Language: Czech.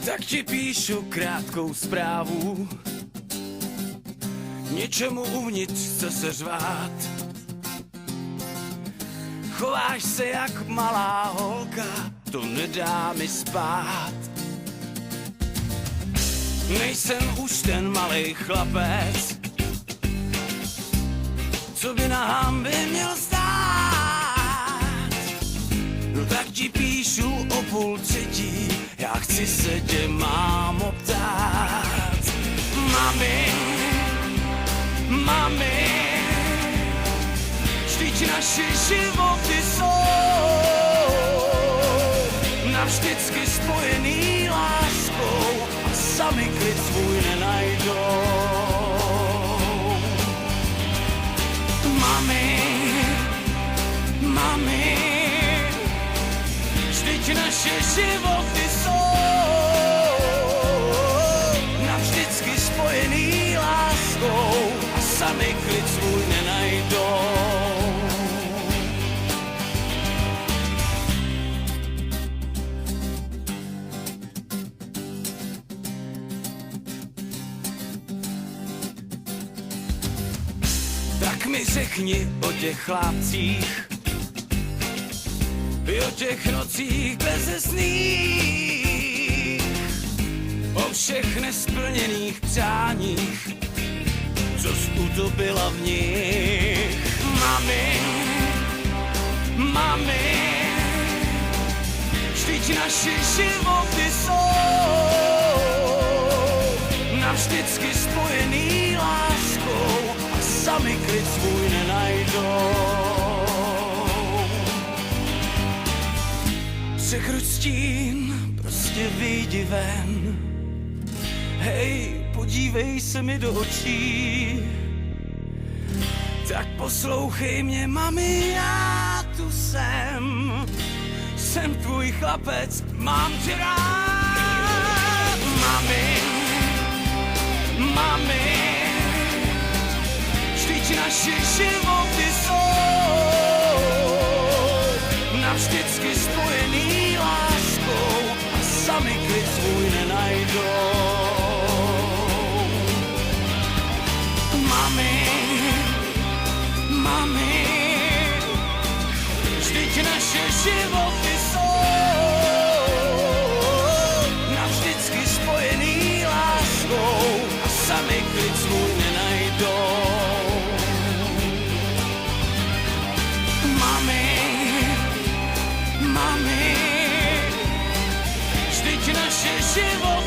Tak ti píšu krátkou zprávu, něčemu uvnitř chce se řvát. Chováš se jak malá holka, to nedá mi spát. Nejsem už ten malej chlapec, co by na hanbě měl stát. No tak ti píšu o 2:30, já chci se tě, mámo, ptát. Mami, mami, vždyť naše životy jsou navždycky spojený láskou a sami klid svůj nenajdou. Mami, mami, vždyť naše životy jsou navždycky spojený láskou a sami klid svůj nenajdou. Tak mi řekni o těch chlapcích, i o těch nocích bezesných, o všech nesplněných přáních, co jsi utopila v nich. Mami, mami, vždyť naše životy jsou navždycky spojený láskou a sami klid svůj nenajdou. Překroč stín, prostě vyjdi ven. Hej, podívej se mi do očí. Tak poslouchej mě, mami, já tu jsem. Jsem tvůj chlapec, mám tě rád. Mami, mami, vždyť naše životy jsou navždycky spojený láskou a sami klid svůj nenajdou. Mami, mami, vždyť naše životy jsou navždycky spojený láskou a sami klid svůj nenajdou. Mami, vždyť naše životy